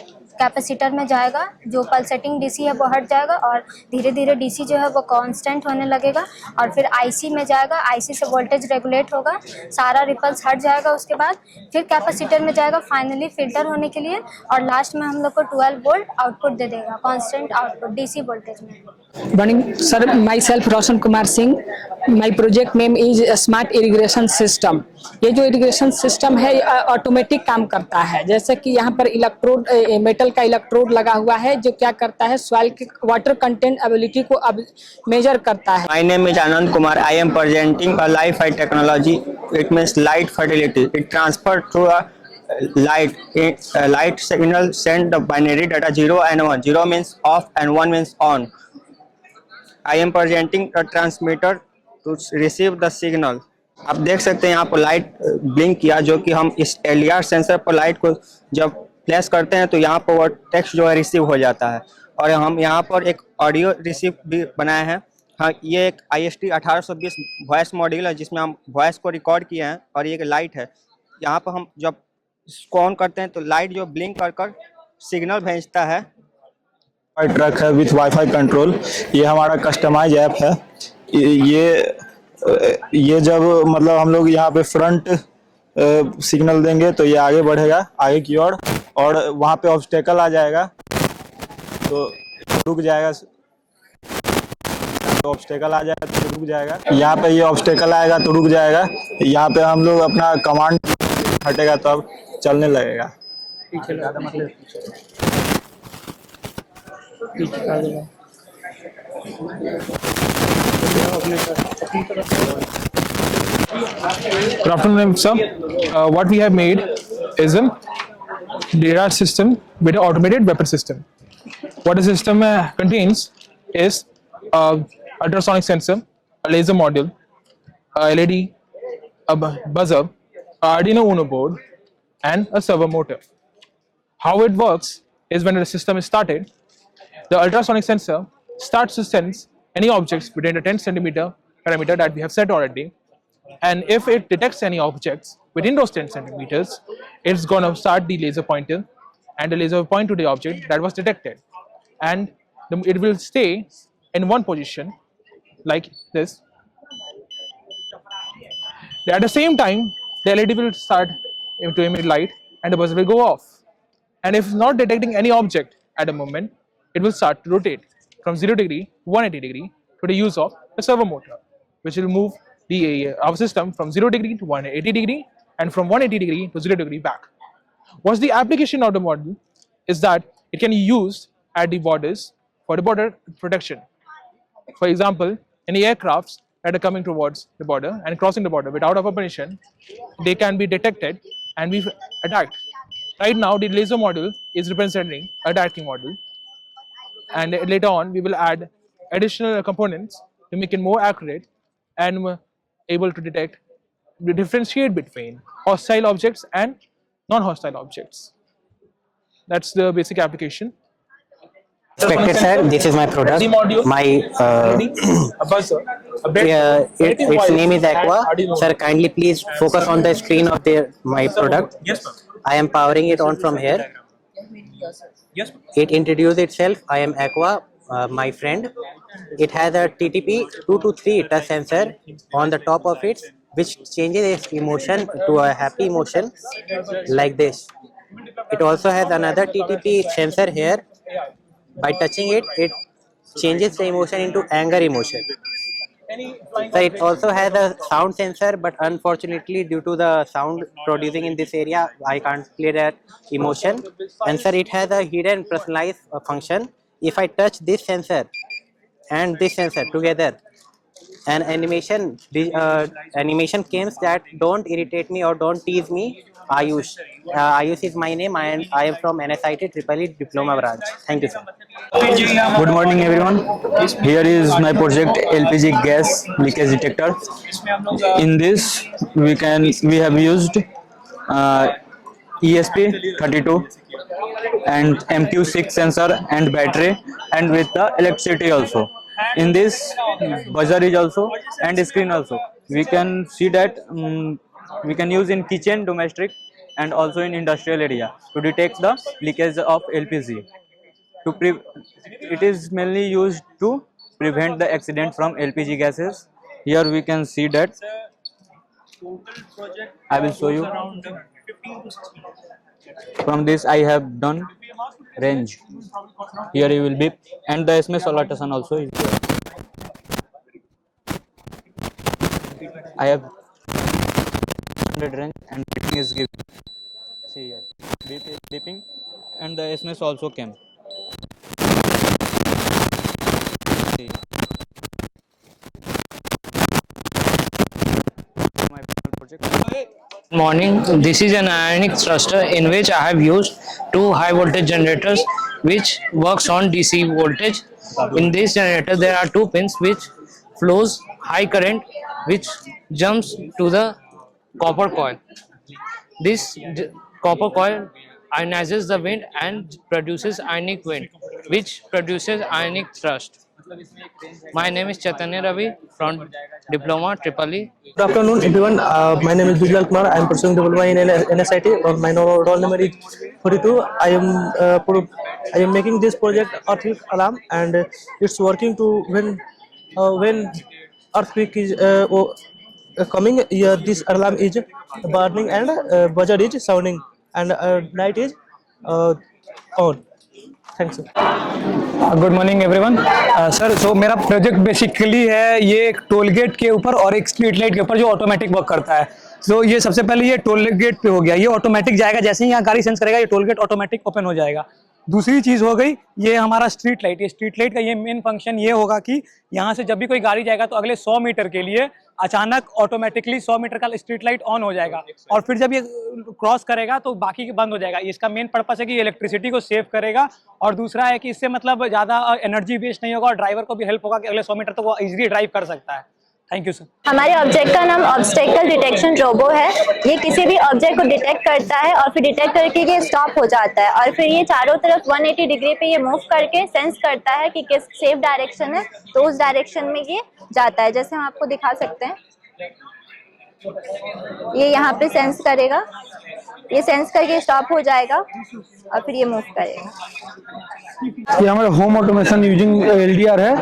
कैपेसिटर में जाएगा, जो पल्सेटिंग DC है वो हट जाएगा, और धीरे धीरे DC जो है वो कांस्टेंट होने लगेगा। और फिर IC में जाएगा, IC से वोल्टेज रेगुलेट होगा, सारा रिपल्स हट जाएगा। उसके बाद फिर कैपेसिटर में जाएगा फाइनली फिल्टर होने के लिए, और लास्ट में हम लोग को 12 वोल्ट आउटपुट दे देगा, कांस्टेंट आउटपुट DC वोल्टेज में। Morning, sir. Myself Roshan Kumar Singh. My project name is Smart Irrigation System. ये जो इरिगेशन सिस्टम है ऑटोमेटिक काम करता है। जैसे कि यहाँ पर इलेक्ट्रोड, मेटल का इलेक्ट्रोड लगा हुआ है, जो क्या करता है सॉइल के वाटर कंटेंट एबिलिटी को अब मेजर करता है। My name is Anand Kumar. I am presenting a live fight technology. It means light fertility. It transfer through a light signal send the binary data 0 and 1. 0 means off and 1 means on. I am presenting a transmitter to receive the signal. आप देख सकते हैं यहाँ पर लाइट ब्लिंक किया, जो कि हम इस LDR सेंसर पर लाइट को जब प्लेस करते हैं तो यहाँ पर वो टेक्स्ट जो है रिसीव हो जाता है। और हम यहाँ पर एक ऑडियो रिसीव भी बनाए हैं। हाँ, ये एक IST 1820 वॉइस मॉड्यूल है, जिसमें हम वॉइस को रिकॉर्ड किए हैं। और ये एक लाइट है, यहाँ पर हम जब इसको ऑन करते हैं तो लाइट जो ब्लिंक कर कर सिग्नल भेजता है। ट्रक है विथ वाईफाई कंट्रोल। ये हमारा कस्टमाइज ऐप है। ये जब मतलब हम लोग यहाँ पे फ्रंट सिग्नल देंगे तो ये आगे बढ़ेगा आगे की ओर, और वहाँ पे ऑब्स्टेकल आ जाएगा तो रुक जाएगा। तो ऑब्स्टेकल आ जाएगा तो रुक जाएगा। यहाँ पे ये ऑब्स्टेकल आएगा तो रुक जाएगा। यहाँ पे हम लोग अपना कमांड हटेगा तो अब चलने लगेगा। Good afternoon, sir. What we have made is a radar system with an automated weapon system. What the system contains is ultrasonic sensor, a laser module, a LED, a buzzer, a Arduino Uno board, and a servo motor. How it works is when the system is started, the ultrasonic sensor starts to sense any objects within the 10 centimeter parameter that we have set already. And if it detects any objects within those 10 centimeters, it's going to start the laser pointer, and the laser will point to the object that was detected. And it will stay in one position like this. At the same time, the LED will start to emit light and the buzzer will go off. And if not detecting any object at the moment, it will start to rotate from 0 degree to 180 degree to the use of a servo motor, which will move our system from 0 degree to 180 degree and from 180 degree to 0 degree back. What's the application of the model is that it can be used at the borders for the border protection. For example, any aircrafts that are coming towards the border and crossing the border without our permission, they can be detected and we adapt. Right now, the laser module is representing a adapting module, and later on, we will add additional components to make it more accurate and able to detect, differentiate between hostile objects and non-hostile objects. That's the basic application. Respected sir, this is my product. Its name is Aqua. Sir, kindly please focus on the screen of my product. I am powering it on from here. It introduced itself. I am Aqua, my friend. It has a TTP 223 touch sensor on the top of it, which changes its emotion to a happy emotion like this. It also has another TTP sensor here. By touching it, it changes the emotion into anger emotion. So it also has a sound sensor, but unfortunately due to the sound producing in this area, I can't play that emotion. And sir, it has a hidden personalized function. If I touch this sensor and this sensor together, an animation comes that don't irritate me or don't tease me. Ayush. Ayush is my name and I am from NSIT EEE Diploma branch. Thank you, sir. Good morning everyone. Here is my project LPG gas leakage detector. In this we have used ESP32 and MQ6 sensor and battery, and with the electricity also. In this buzzer is also and screen also. We can see that we can use in kitchen, domestic and also in industrial area to detect the leakage of LPG. It is mainly used to prevent the accident from LPG gases. Here we can see that. I will show you. From this I have done range. Here you will beep, and the SMS alertation also is there. I have 100 range and rating is given. See here, beep is beeping, and the SMS also came. See. My project. Morning, this is an ionic thruster in which I have used two high voltage generators which works on DC voltage. In this generator there are two pins which flows high current which jumps to the copper coil. This copper coil ionizes the wind and produces ionic wind which produces ionic thrust. My name is Chaitanya Ravi from Diploma EEE. Good afternoon, everyone. My name is Bijlal Kumar. I am pursuing diploma in NSIT. My roll number is 42. I am making this project earthquake alarm, and it's working to when earthquake is coming. This alarm is burning and buzzer is sounding, and light is on. Thanks. Good morning everyone sir. So मेरा प्रोजेक्ट बेसिकली है ये एक टोल गेट के ऊपर और एक स्ट्रीट लाइट के ऊपर जो ऑटोमेटिक वर्क करता है. तो ये सबसे पहले ये टोल गेट पे हो गया, ये ऑटोमेटिक जाएगा, जैसे ही यहाँ गाड़ी सेंस करेगा ये टोल गेट ऑटोमेटिक ओपन हो जाएगा. दूसरी चीज हो गई ये हमारा स्ट्रीट लाइट. ये स्ट्रीट लाइट का ये मेन फंक्शन ये होगा कि यहाँ से जब भी कोई गाड़ी जाएगा तो अगले 100 मीटर के लिए अचानक ऑटोमेटिकली 100 मीटर का स्ट्रीट लाइट ऑन हो जाएगा, और फिर जब ये क्रॉस करेगा तो बाकी बंद हो जाएगा. इसका मेन पर्पस है कि इलेक्ट्रिसिटी को सेव करेगा, और दूसरा है कि इससे मतलब ज़्यादा एनर्जी वेस्ट नहीं होगा और ड्राइवर को भी हेल्प होगा कि अगले 100 मीटर तो वो इजीली ड्राइव कर सकता है. Thank you sir. हमारे ऑब्जेक्ट का नाम ऑब्स्टेकल डिटेक्शन रोबो है. ये किसी भी ऑब्जेक्ट को डिटेक्ट करता है और फिर डिटेक्ट करके ये स्टॉप हो जाता है, और फिर ये चारों तरफ 180 डिग्री पे ये मूव करके सेंस करता है कि किस सेफ डायरेक्शन है, तो उस डायरेक्शन में ये जाता है. जैसे हम आपको दिखा सकते हैं, ये यहाँ पे सेंस करेगा, ये सेंस करके स्टॉप हो जाएगा और फिर ये मूव करेगा. ये हमारा होम ऑटोमेशन यूजिंग LDR है.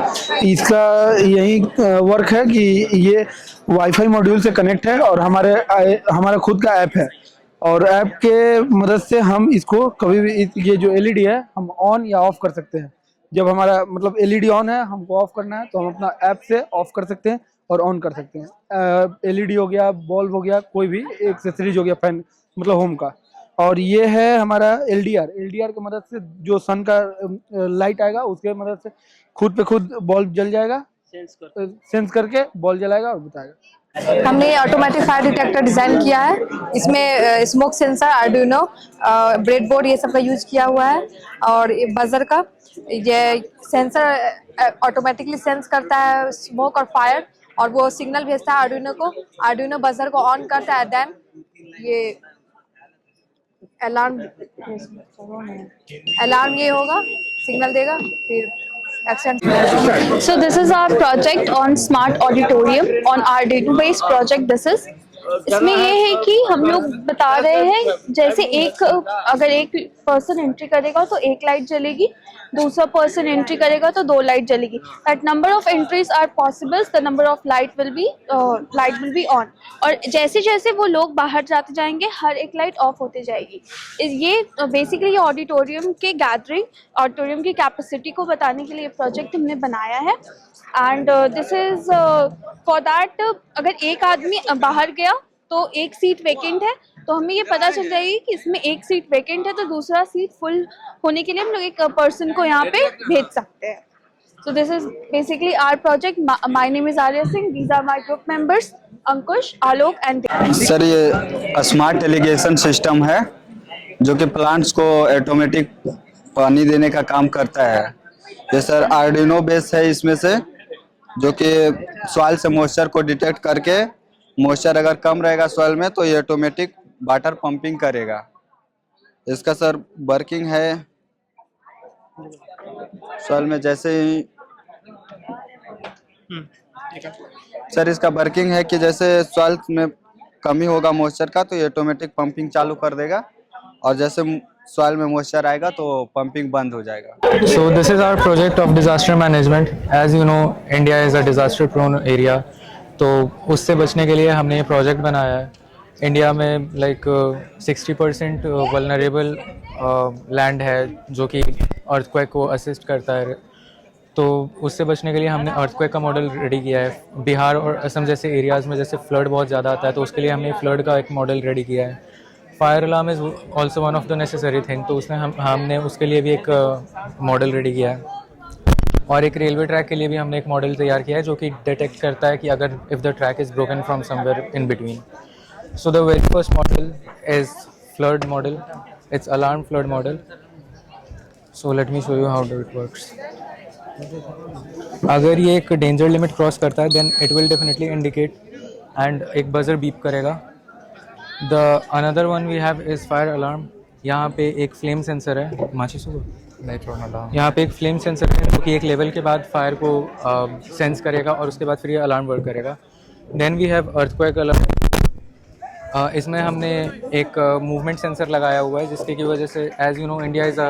इसका यही वर्क है कि ये वाईफाई मॉड्यूल से कनेक्ट है और हमारा खुद का ऐप है, और ऐप के मदद से हम इसको कभी भी ये जो LED है हम ऑन या ऑफ कर सकते हैं. जब हमारा मतलब LED ऑन है हमको ऑफ करना है तो हम अपना ऐप से ऑफ कर सकते हैं और ऑन कर सकते हैं. LED हो गया, बल्ब हो गया, कोई भी एक्सेसरीज हो गया, फैन मतलब होम का. और ये है हमारा LDR की मदद से जो सन का लाइट आएगा उसके मदद से खुद पे खुद बल्ब जल जाएगा, सेंस करके बल्ब जलाएगा और बताएगा. हमने ये ऑटोमेटिक फायर डिटेक्टर डिजाइन किया है। इसमें स्मोक सेंसर, आर्डुइनो, ब्रेडबोर्ड ये सब का यूज किया हुआ है। और ये बजर का ये सेंसर ऑटोमेटिकली सेंस करता है स्मोक और फायर, और वो सिग्नल भेजता है आर्डुइनो को। आर्डुइनो बजर को ऑन करता है, देन ये अलार्म ये होगा, सिग्नल देगा, फिर action. So this is our project on smart auditorium on Arduino based project this is। इसमें ये है कि हम लोग बता रहे हैं जैसे अगर एक पर्सन एंट्री करेगा तो एक लाइट जलेगी, दूसरा पर्सन एंट्री करेगा तो 2 लाइट जलेगी। That number of entries are possible, the number of light will be on. और जैसे जैसे वो लोग बाहर जाते जाएंगे हर एक लाइट ऑफ होते जाएगी। ये बेसिकली ये ऑडिटोरियम के गैदरिंग, ऑडिटोरियम की कैपेसिटी को बताने के लिए प्रोजेक्ट हमने बनाया है। And this is for that अगर एक आदमी बाहर गया तो एक सीट वेकेंट है, तो हमें ये पता चल जाएगी कि इसमें एक सीट वेकेंट है, तो दूसरा सीट फुल होने के लिए हम लोग एक पर्सन को यहाँ पे भेज सकते हैं। So this is basically our project. My name is Arya Singh, these are my group members Ankush, Alok and. Sir ये स्मार्ट इरिगेशन सिस्टम है जो कि प्लांट्स को ऑटोमेटिक पानी देने का काम करता है। ये सर आर्डिनो बेस है इसमें से, जो कि सॉइल से मॉइस्चर को डिटेक्ट करके मॉइस्चर अगर कम रहेगा सॉइल में तो ये ऑटोमेटिक वाटर पंपिंग करेगा। इसका सर वर्किंग है सॉइल में जैसे ही सर इसका वर्किंग है कि जैसे सॉइल में कमी होगा मॉइस्चर का तो ये ऑटोमेटिक पंपिंग चालू कर देगा, और जैसे सॉइल में मॉइस्चर आएगा तो पंपिंग बंद हो जाएगा। So this is our project of disaster management. As you know, India is a disaster prone area. तो उससे बचने के लिए हमने ये प्रोजेक्ट बनाया है। इंडिया में लाइक 60% वल्नरेबल लैंड है जो कि अर्थक्वेक को असिस्ट करता है। तो उससे बचने के लिए हमने अर्थक्वेक का मॉडल रेडी किया है। बिहार और असम जैसे एरियाज़ में जैसे फ्लड बहुत ज़्यादा आता है तो उसके लिए हमने फ्लड का एक मॉडल रेडी किया है। Fire alarm is also one of the necessary thing, तो उसमें हमने उसके लिए भी एक मॉडल रेडी किया है। और एक रेलवे ट्रैक के लिए भी हमने एक मॉडल तैयार किया है जो कि डिटेक्ट करता है कि अगर if the track is broken from somewhere in between. So the very first model is flood model, it's alarm flood model. So let me show you how do it works. अगर ये एक डेंजर लिमिट क्रॉस करता है then it will definitely indicate and एक बजर बीप करेगा। The another one we have is fire alarm. यहाँ पे एक फ्लेम सेंसर है, माचिस होगा यहाँ पे एक फ्लेम सेंसर है जो कि एक लेवल के बाद फायर को सेंस करेगा और उसके बाद फिर ये अलार्म वर्क करेगा। Then we have earthquake alarm. इसमें हमने एक मूवमेंट सेंसर लगाया हुआ है जिसके की वजह से as you know India is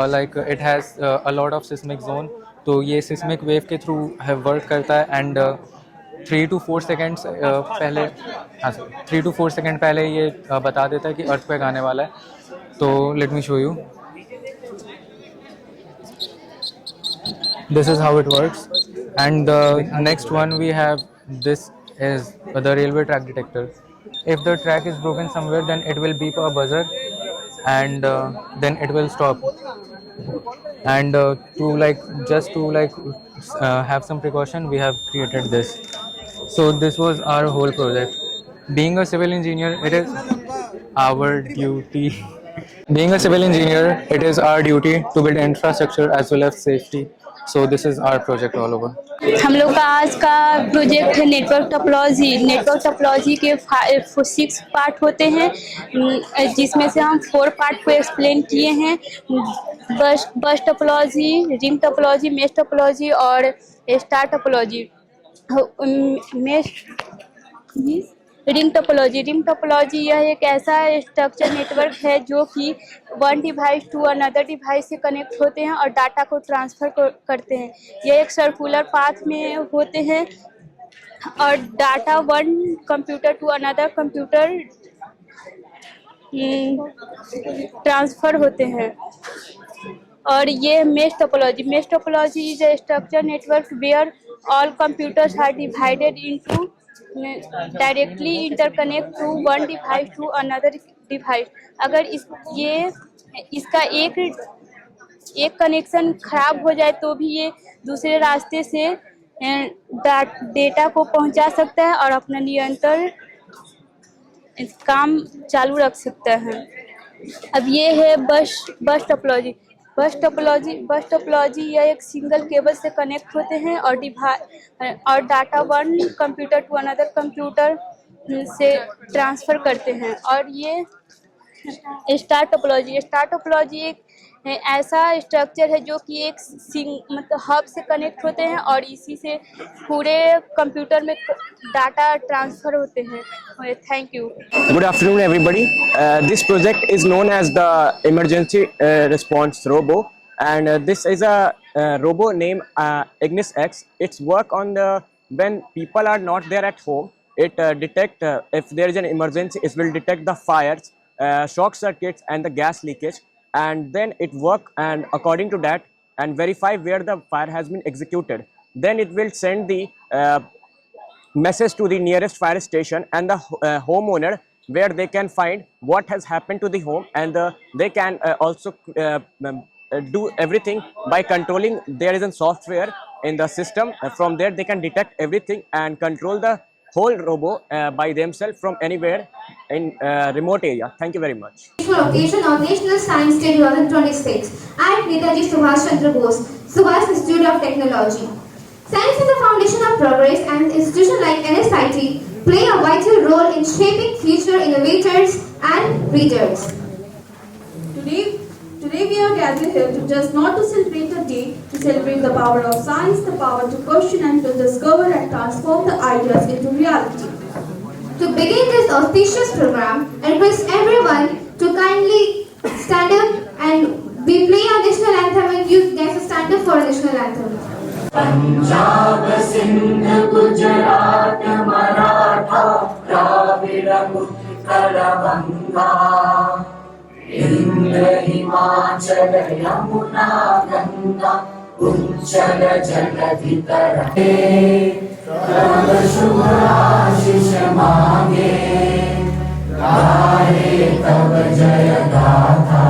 like it has a lot of seismic zone, तो ये सिस्मिक वेव के थ्रू वर्क करता है। एंड 3 to 4 सेकेंड्स पहले 3 to 4 सेकेंड पहले ये बता देता है कि अर्थक्वेक आने वाला है। तो late me show you, this is how it works. And the next one we have, this is the railway track detector. If the track is broken somewhere then it will beep a buzzer and then it will stop. And to have some precaution we have created this. So this was our whole project. Being a civil engineer, it is our duty being a civil engineer, it is our duty to build infrastructure as well as safety. So this is our project all over. हम लोग का आज का प्रोजेक्ट है नेटवर्क टोपोलॉजी। नेटवर्क टोपोलॉजी के 6 पार्ट होते हैं जिसमें से हम 4 पार्ट को एक्सप्लेन किए हैं। Bus topology, ring topology, mesh topology और स्टार टोपोलॉजी। रिंग टोपोलॉजी यह एक ऐसा स्ट्रक्चर नेटवर्क है जो कि one device to another device से कनेक्ट होते हैं और डाटा को ट्रांसफ़र करते हैं। यह एक सर्कुलर पाथ में होते हैं और data one computer to another computer transfer होते हैं। और ये mesh topology is a structure network where all computers are divided into directly interconnect to one device to another device. अगर इसका एक कनेक्शन खराब हो जाए तो भी ये दूसरे रास्ते से डेटा को पहुंचा सकता है और अपना निरंतर काम चालू रख सकता है। अब ये है बस टोपोलॉजी। बस टोपोलॉजी यह एक सिंगल केबल से कनेक्ट होते हैं और data one computer to another computer से ट्रांसफर करते हैं। और ये स्टार टोपोलॉजी एक ऐसा स्ट्रक्चर है जो कि एक मतलब हब से कनेक्ट होते हैं और इसी से पूरे कंप्यूटर में डाटा ट्रांसफर होते हैं। Thank you. Good afternoon, everybody. This project is known as the Emergency Response Robo, and this is a robo named Ignis X. Its work on when people are not there at home. It detect if there is an emergency. It will detect the fires, shock circuits, and the gas leakage, and then it work and according to that and verify where the fire has been executed. Then it will send the message to the nearest fire station and the homeowner, where they can find what has happened to the home, and they can also do everything by controlling. There is a software in the system. From there they can detect everything and control the whole robo by themselves from anywhere in remote area. Thank you very much. Occasion on National Science Day 2026 at Netaji Subhash Chandra Bose, Subhash Institute of Technology. Science is the foundation of progress, and institutions like NSIT play a vital role in shaping future innovators and readers. Today we are gathered here to just not to celebrate the day, to celebrate the power of science, the power to question and to discover and transform the ideas into reality. To begin this auspicious program, I request everyone to kindly stand up and we play our national anthem, and you guys stand up for our national anthem. Punjab Sindh Gujarat Maratha Dravida Utkala Banga इंद्र हिमाचल यमुना गंगा उच्चल जलधि तरंगे तब शुभ आशीष मांगे गाए तब जय गाथा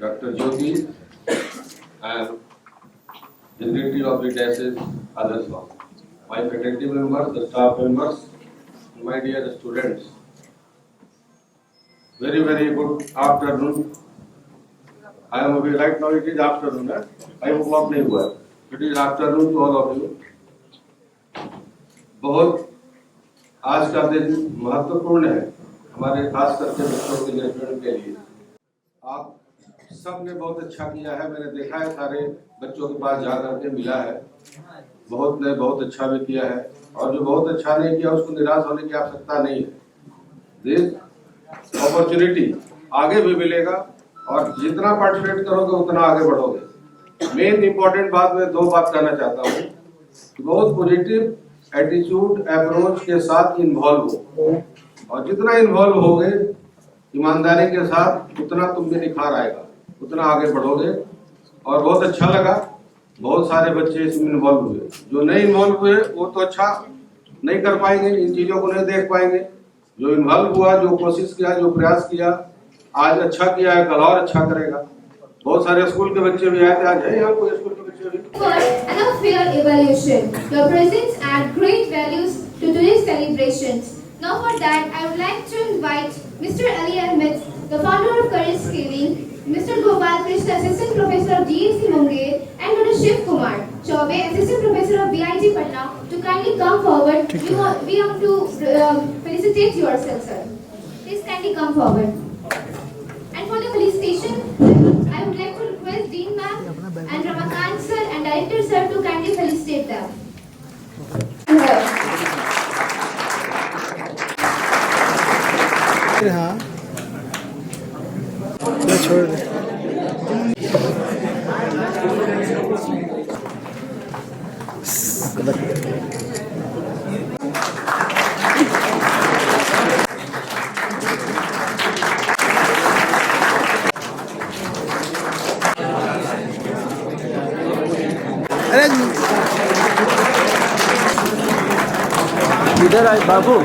Dr. Jyoti, and dignitary of the dashes, others all. My faculty members, the staff members, my dear students, very good afternoon. I am away right now. It is afternoon. 5 o'clock नहीं हुआ. It is afternoon to all of you. बहुत आज का दिन महत्वपूर्ण है हमारे खास करके बच्चों के ग्रेजुएट के लिए। आप सब ने बहुत अच्छा किया है। मैंने देखा है सारे बच्चों के पास जा करके मिला है। बहुत ने बहुत अच्छा भी किया है और जो बहुत अच्छा नहीं किया उसको निराश होने की आवश्यकता नहीं है। दिस अपॉर्चुनिटी आगे भी मिलेगा और जितना पार्टिसिपेट करोगे उतना आगे बढ़ोगे। मेन इंपॉर्टेंट बात मैं 2 बात कहना चाहता हूँ। बहुत पॉजिटिव एटीट्यूड अप्रोच के साथ इन्वॉल्व हो और जितना इन्वॉल्व होगे ईमानदारी के साथ उतना तुम में निखार आएगा, उतना आगे बढ़ोगे। और बहुत अच्छा लगा, बहुत सारे बच्चे इसमें इन्वॉल्व हुए। जो नहीं इन्वॉल्व हुए वो तो अच्छा नहीं कर पाएंगे, इन चीज़ों को नहीं देख पाएंगे। जो इन्वॉल्व हुआ, जो कोशिश किया, जो प्रयास किया, आज अच्छा किया है, कल और अच्छा करेगा। बहुत सारे स्कूल के बच्चे भी आए थे, आज है यहाँ कोई स्कूल के बच्चे भी। An unfair evaluation. Your presence add great values to today's celebrations. Now for that, I would like to invite Mr. Ali Ahmed, the founder of Courage Scaling, Mr. Gopal Krishna, Assistant Professor of GMC Munger, and Dr. Shiv Kumar Chaube, Assistant Professor of BIT Patna, to kindly come forward. We have to felicitate yourself, sir. Please kindly come forward. And for the felicitation, I would like to request Dean Ma'am and Ramakant sir and Director sir to kindly felicitate them. हाँ छोड़ दे। अरे इधर आए बाबू।